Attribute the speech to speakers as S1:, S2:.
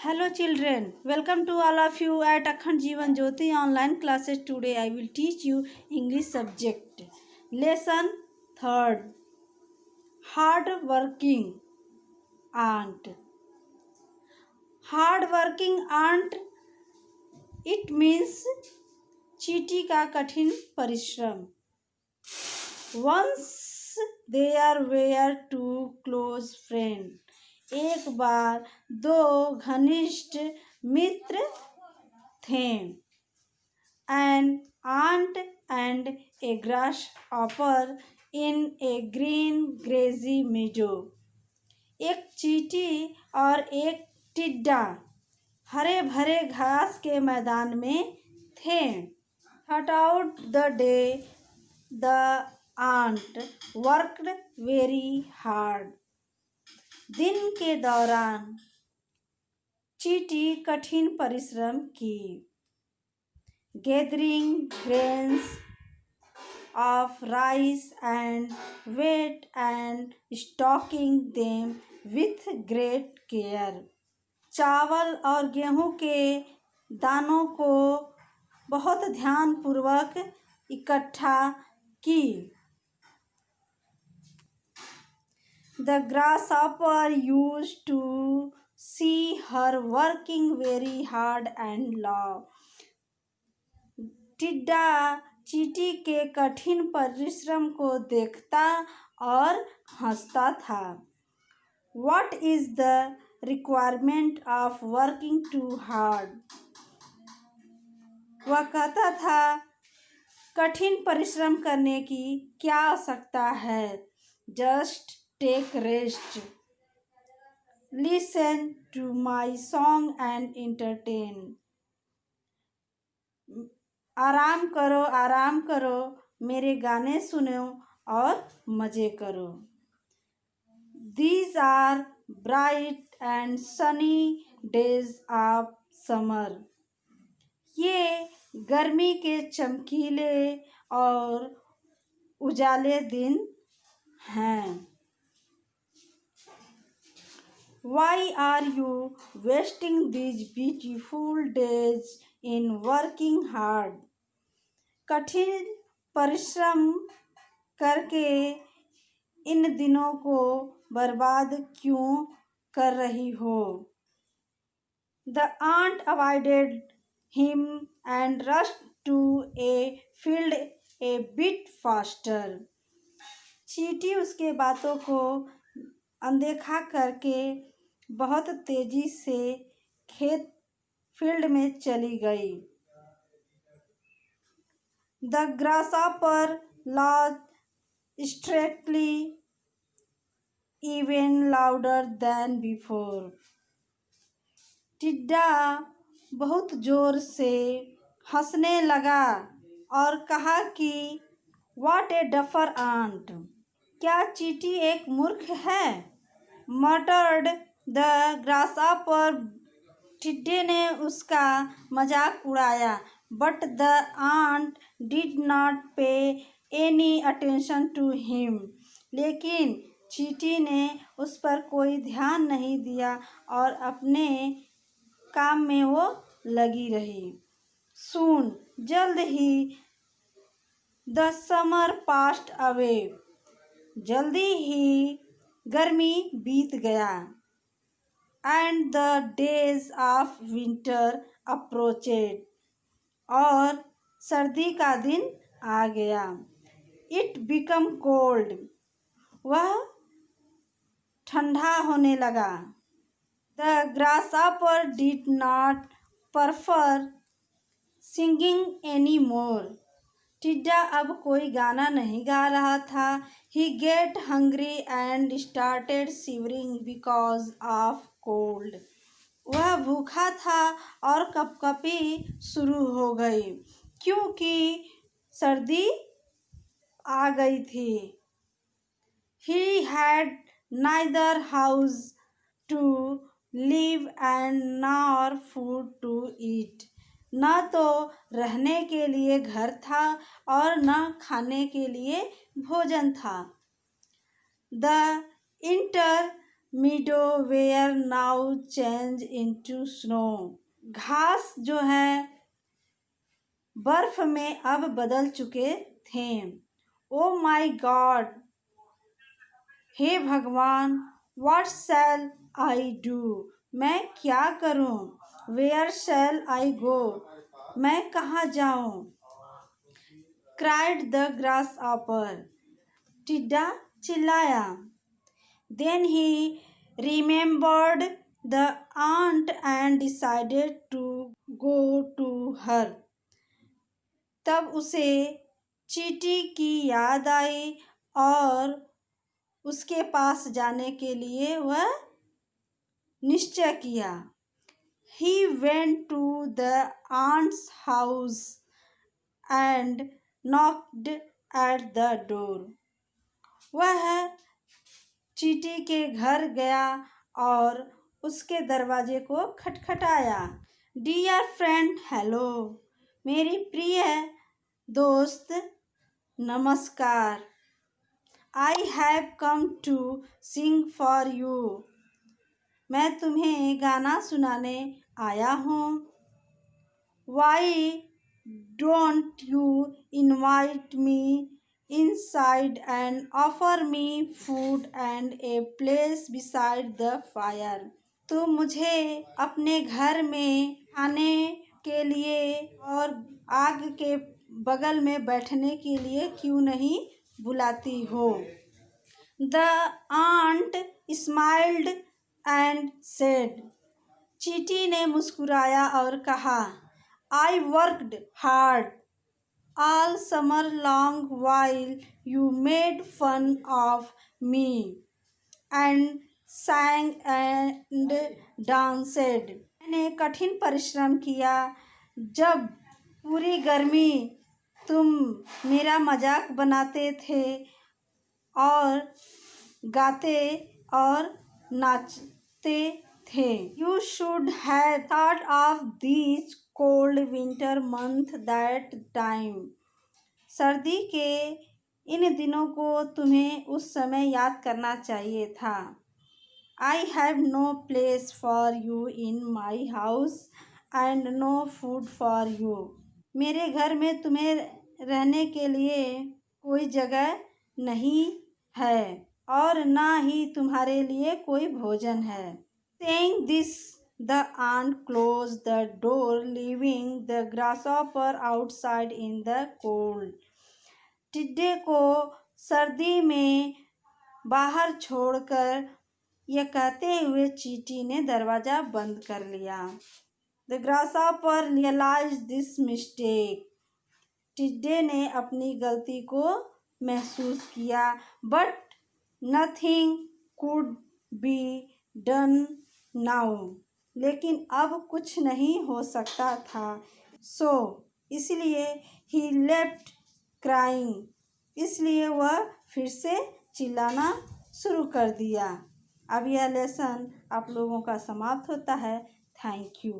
S1: Hello children, welcome to all of you at Akhand Jeevan Jyoti online classes. Today I will teach you English subject. Lesson 3rd. Hard working aunt. Hard working aunt, it means चींटी का कठिन परिश्रम. Once there were two close friends. एक बार दो घनिष्ठ मित्र थे. An ant and a grasshopper in a green grassy meadow. एक चींटी और एक टिड्डा हरे भरे घास के मैदान में थे. Throughout the day, the ant worked very hard. दिन के दौरान चींटी कठिन परिश्रम की. Gathering grains of rice and wheat and stocking them with great care. चावल और गेहूं के दानों को बहुत ध्यानपूर्वक इकट्ठा की. The grasshopper used to see her working very hard and laugh. टिड्डा चींटी के कठिन परिश्रम को देखता और हंसता था. What is the requirement of working too hard? वह कहता था, कठिन परिश्रम करने की क्या आवश्यकता है. Just take rest. Listen to my song and entertain. आराम करो, मेरे गाने सुनो और मज़े करो. These are bright and sunny days of summer. ये गर्मी के चमकीले और उजाले दिन हैं. Why are you wasting these beautiful days in working hard? कठिन परिश्रम करके इन दिनों को बर्बाद क्यों कर रही हो. The ant avoided him and rushed to a field a bit faster. चींटी उसके बातों को अनदेखा करके बहुत तेजी से फील्ड में चली गई. The grasshopper laughed strangely, even louder than before. टिड्डा बहुत जोर से हंसने लगा और कहा कि What a duffer aunt! क्या चींटी एक मूर्ख है. Muttered the grasshopper. टिड्डे ने उसका मजाक उड़ाया. But the ant did not pay any attention to him. लेकिन चींटी ने उस पर कोई ध्यान नहीं दिया और अपने काम में वो लगी रही. Soon, जल्द ही the summer passed away. जल्दी ही गर्मी बीत गया. And the days of winter approached. और सर्दी का दिन आ गया. It became cold. वह ठंडा होने लगा. The grasshopper did not prefer singing anymore. टिड्डा अब कोई गाना नहीं गा रहा था. He get hungry and started shivering because of cold. वह भूखा था और कपकपी शुरू हो गई क्योंकि सर्दी आ गई थी. He had neither house to live and nor food to eat. न तो रहने के लिए घर था और न खाने के लिए भोजन था. The enter meadow where now change into snow. घास जो है बर्फ में अब बदल चुके थे। ओ माई गॉड, हे भगवान, व्हाट शैल आई डू, मैं क्या करूं। वेयर शैल आई गो, मैं कहाँ जाऊं। क्राइड द ग्रास ऑपर, टिड्डा चिल्लाया। Then he remembered the ant and decided to go to her. तब उसे चींटी की याद आई और उसके पास जाने के लिए वह निश्चय किया। He went to the aunt's house and knocked at the door. वह चींटी के घर गया और उसके दरवाजे को खटखटाया। डियर फ्रेंड, हेलो, मेरी प्रिय दोस्त, नमस्कार। I have come to sing for you, मैं तुम्हें गाना सुनाने आया हूँ। Why don't you invite me inside and offer me food and a place beside the fire. तुम मुझे अपने घर में आने के लिए और आग के बगल में बैठने के लिए क्यों नहीं बुलाती हो। The ant smiled and said, चींटी ने मुस्कुराया और कहा, I worked hard all summer long while you made fun of me and sang and danced. मैंने कठिन परिश्रम किया जब पूरी गर्मी तुम मेरा मजाक बनाते थे और गाते और नाचते थे। You should have thought of these cold winter month that time. सर्दी के इन दिनों को तुम्हें उस समय याद करना चाहिए था। I have no place for you in my house and no food for you. मेरे घर में तुम्हें रहने के लिए कोई जगह नहीं है और ना ही तुम्हारे लिए कोई भोजन है। Saying this, the aunt closed the door, leaving the grasshopper outside in the cold. टिड्डे को सर्दी में बाहर छोड़कर यह कहते हुए चींटी ने दरवाजा बंद कर लिया। The grasshopper realized this mistake. टिड्डे ने अपनी गलती को महसूस किया। But nothing could be done now. लेकिन अब कुछ नहीं हो सकता था। So इसलिए he left crying. इसलिए वह फिर से चिल्लाना शुरू कर दिया। अब यह लेसन आप लोगों का समाप्त होता है। Thank you.